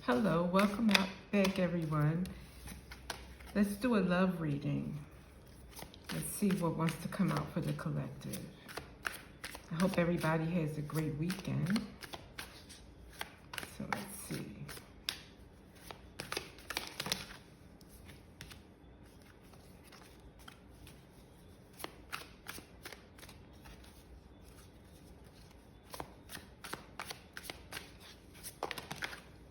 Hello, welcome back everyone. Let's do a love reading. Let's see what wants to come out for the collective. I hope everybody has a great weekend. So let's see.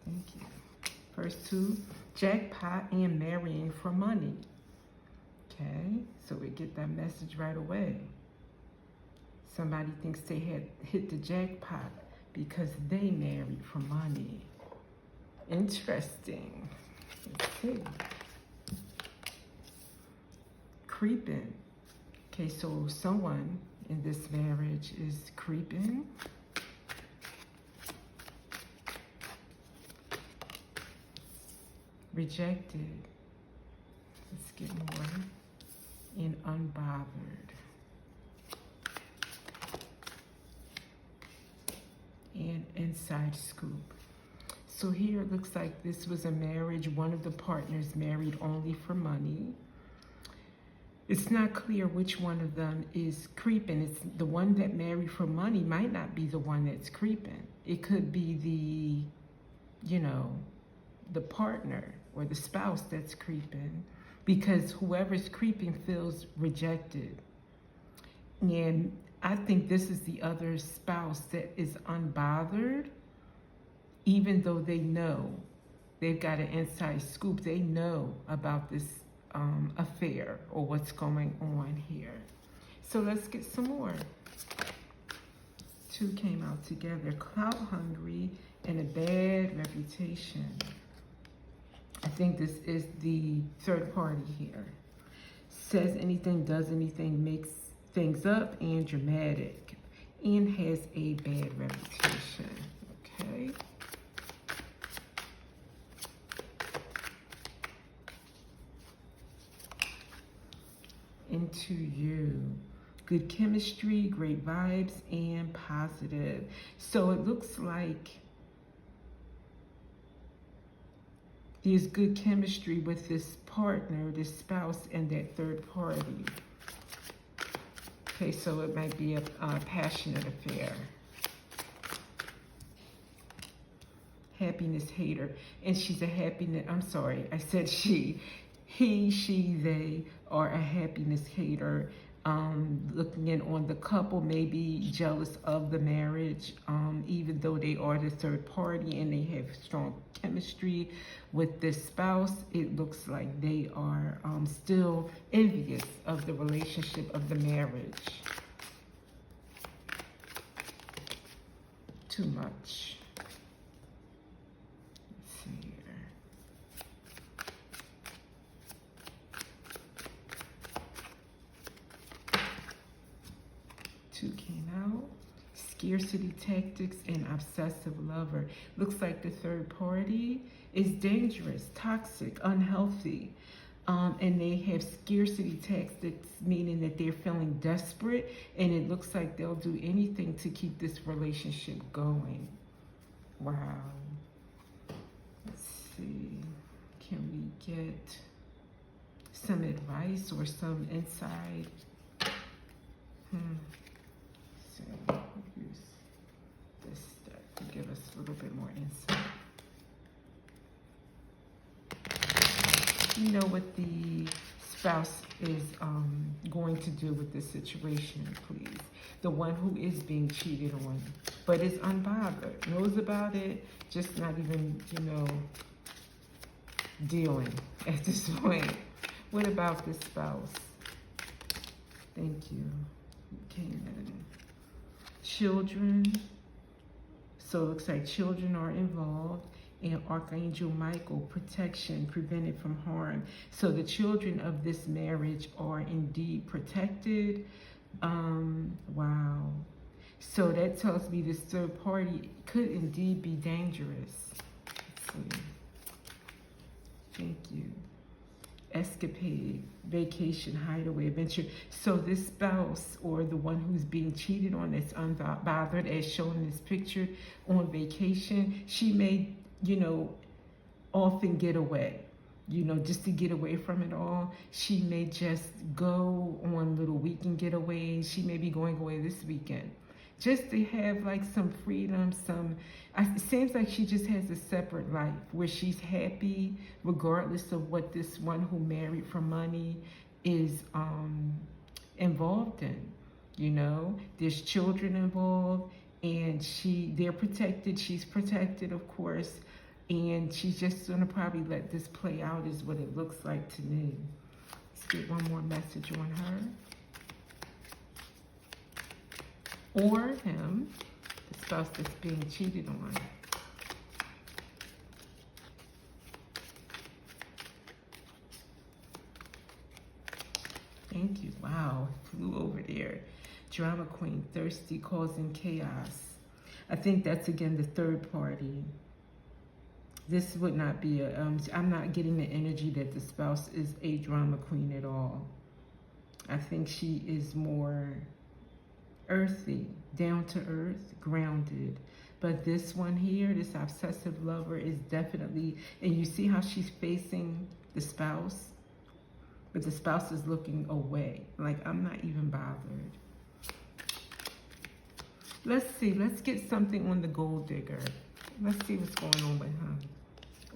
Thank you. First two, jackpot and marrying for money. Okay, so we get that message right away. Somebody thinks they had hit the jackpot because they married for money. Interesting. Let's see. Creeping. Okay, so someone in this marriage is creeping. Rejected. Let's get more. And unbothered. And inside scoop. So here it looks like this was a marriage. One of the partners married only for money. It's not clear which one of them is creeping. It's the one that married for money might not be the one that's creeping. It could be the partner or the spouse that's creeping, because whoever's creeping feels rejected. And I think this is the other spouse that is unbothered, even though they know they've got an inside scoop. They know about this affair or what's going on here. So let's get some more. Two came out together. Clout hungry and a bad reputation. I think this is the third party here. Says anything, does anything, makes things up, and dramatic, and has a bad reputation. Okay. Into you. Good chemistry, great vibes, and positive. So it looks like there's good chemistry with this partner, this spouse, and that third party. Okay, so it might be a passionate affair. Happiness hater. And she's a happiness, I'm sorry, I said she. He, she, they are a happiness hater. Looking in on the couple, maybe jealous of the marriage, even though they are the third party and they have strong chemistry with this spouse. It looks like they are still envious of the relationship of the marriage. Too much. Let's see here. Two came out. Scarcity tactics and obsessive lover. Looks like the third party is dangerous, toxic, unhealthy. And they have scarcity tactics, meaning that they're feeling desperate, and it looks like they'll do anything to keep this relationship going. Wow. Let's see. Can we get some advice or some insight? So use this deck to give us a little bit more insight. You know what the spouse is going to do with this situation, please. The one who is being cheated on, but is unbothered, knows about it, just not even, dealing at this point. What about this spouse? Thank you. Came in. Children. So it looks like children are involved. And Archangel Michael, protection, prevented from harm. So the children of this marriage are indeed protected. Wow. So that tells me this third party could indeed be dangerous. Let's see. Thank you. Escapade, vacation, hideaway, adventure. So this spouse, or the one who's being cheated on, that's unbothered, as shown in this picture, on vacation, she may often get away. You know, just to get away from it all. She may just go on little weekend getaways. She may be going away this weekend. Just to have like some freedom, it seems like she just has a separate life where she's happy regardless of what this one who married for money is involved in. You know, there's children involved, and they're protected. She's protected, of course, and she's just gonna probably let this play out, is what it looks like to me. Let's get one more message on her. Or him, the spouse that's being cheated on. Thank you. Wow, flew over there. Drama queen, thirsty, causing chaos. I think that's, again, the third party. This would not be I'm not getting the energy that the spouse is a drama queen at all. I think she is more earthy, down to earth, grounded. But this one here, this obsessive lover, is definitely, and you see how she's facing the spouse? But the spouse is looking away. Like, I'm not even bothered. Let's see. Let's get something on the gold digger. Let's see what's going on with him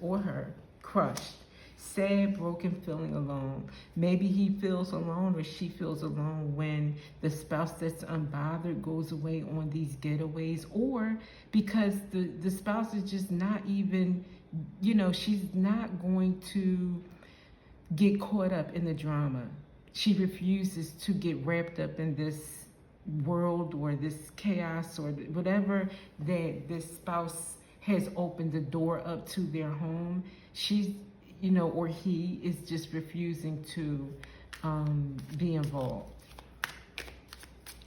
or her. Crushed. Sad, broken, feeling alone. Maybe he feels alone or she feels alone when the spouse that's unbothered goes away on these getaways, or because the spouse is just not even, you know, she's not going to get caught up in the drama. She refuses to get wrapped up in this world or this chaos or whatever that this spouse has opened the door up to their home. She's, you know, or he is just refusing to be involved.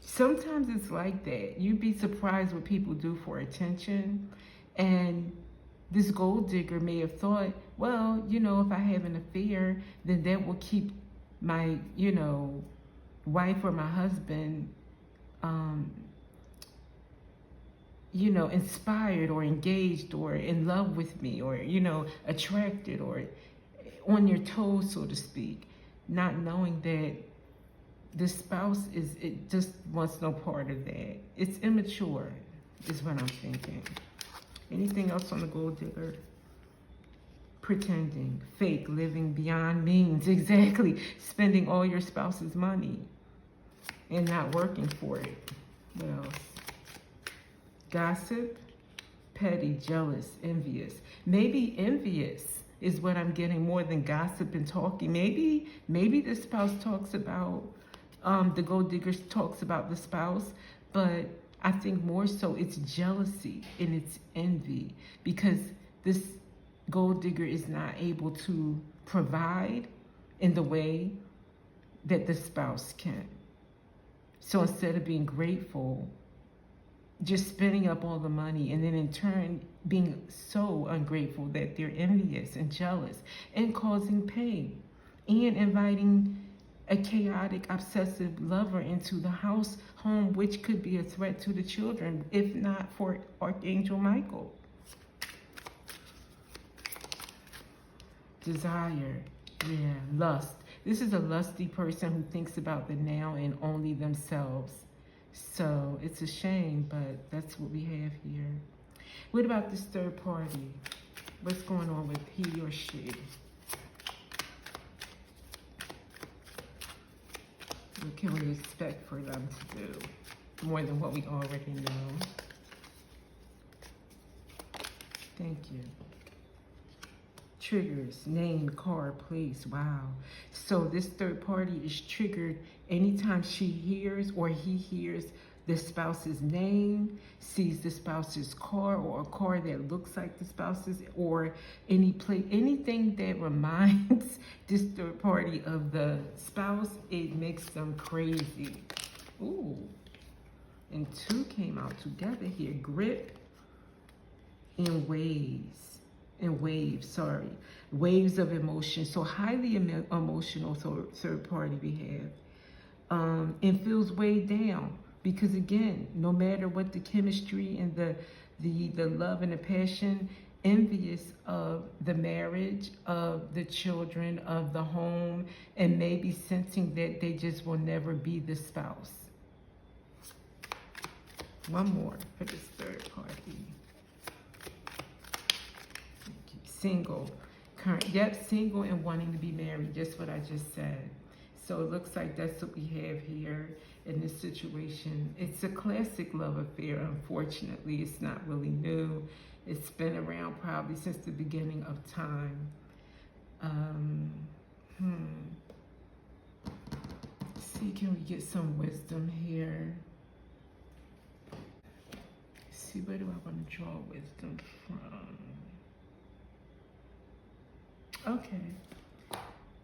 Sometimes it's like that. You'd be surprised what people do for attention. And this gold digger may have thought, well, you know, if I have an affair, then that will keep my, you know, wife or my husband, you know, inspired or engaged or in love with me, or, you know, attracted or on your toes, so to speak, not knowing that the spouse it just wants no part of that. It's immature, is what I'm thinking. Anything else on the gold digger? Pretending, fake, living beyond means. Exactly. Spending all your spouse's money and not working for it. What else? Gossip, petty, jealous, envious. Maybe envious is what I'm getting more than gossip and talking. Maybe the spouse talks about, the gold digger talks about the spouse, but I think more so it's jealousy and it's envy, because this gold digger is not able to provide in the way that the spouse can. So instead of being grateful, just spending up all the money, and then in turn being so ungrateful that they're envious and jealous and causing pain and inviting a chaotic, obsessive lover into the home, which could be a threat to the children, if not for Archangel Michael. Desire, yeah, lust. This is a lusty person who thinks about the now and only themselves. So it's a shame, but that's what we have here. What about this third party? What's going on with he or she? What can we expect for them to do? More than what we already know. Thank you. Triggers, name, car, place. Wow. So this third party is triggered anytime she hears or he hears the spouse's name, sees the spouse's car or a car that looks like the spouse's, or anything that reminds this third party of the spouse. It makes them crazy. Ooh. And two came out together here. Grip and waves. Waves of emotion. So highly emotional third party we have. And feels weighed down, because again, no matter what the chemistry and the love and the passion, envious of the marriage, of the children, of the home, and maybe sensing that they just will never be the spouse. One more for this third party. Single. Current, yep, single and wanting to be married, just what I just said. So it looks like that's what we have here in this situation. It's a classic love affair, unfortunately. It's not really new. It's been around probably since the beginning of time. Let's see, can we get some wisdom here? Let's see, where do I want to draw wisdom from? Okay,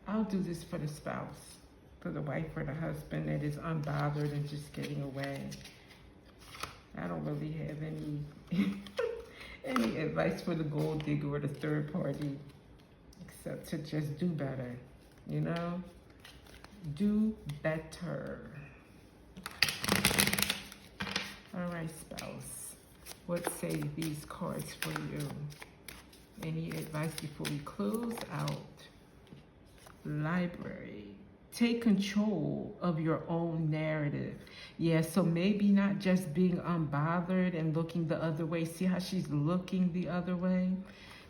I'll do this for the spouse, for the wife or the husband that is unbothered and just getting away. I don't really have any any advice for the gold digger or the third party, except to just do better, you know? Do better. All right, spouse. What say these cards for you? Any advice before we close out? Library. Take control of your own narrative. Yeah, so maybe not just being unbothered and looking the other way. See how she's looking the other way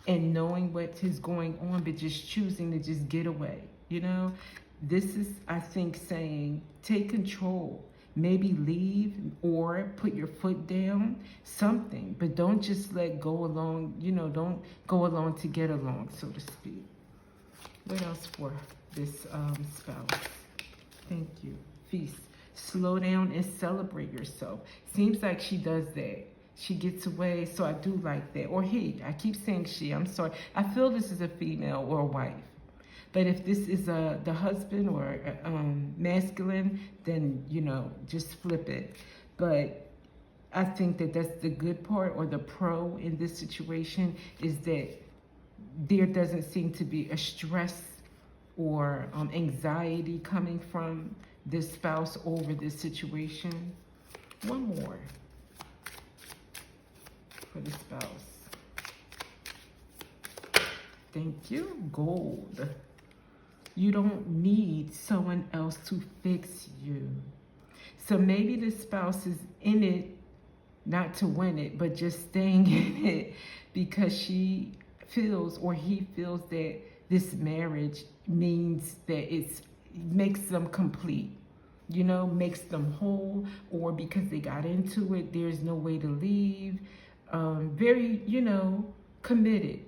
and knowing what is going on, but just choosing to just get away, you know? This is, I think, saying take control. Maybe leave or put your foot down, something, but don't just let go along, you know, don't go along to get along, so to speak. What else for this spouse? Thank you. Feast. Slow down and celebrate yourself. Seems like she does that. She gets away, so I do like that. Or he. I keep saying she. I'm sorry. I feel this is a female or a wife. But if this is the husband or masculine, then, you know, just flip it. But I think that that's the good part, or the pro in this situation, is that there doesn't seem to be a stress or anxiety coming from this spouse over this situation. One more for the spouse. Thank you. Gold. You don't need someone else to fix you. So maybe the spouse is in it not to win it, but just staying in it because she feels, or he feels, that this marriage means that it makes them complete, you know, makes them whole, or because they got into it, there's no way to leave. Very, you know, committed.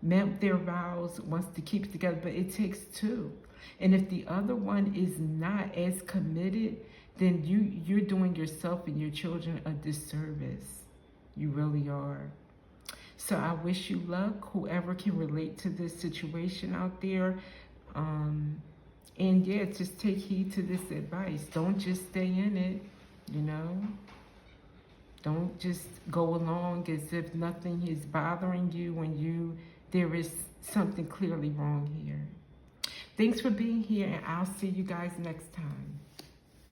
Meant their vows, wants to keep it together, but it takes two. And if the other one is not as committed, then you're doing yourself and your children a disservice. You really are. So I wish you luck, whoever can relate to this situation out there. And yeah, just take heed to this advice. Don't just stay in it, you know. Don't just go along as if nothing is bothering you when there is something clearly wrong here. Thanks for being here, and I'll see you guys next time.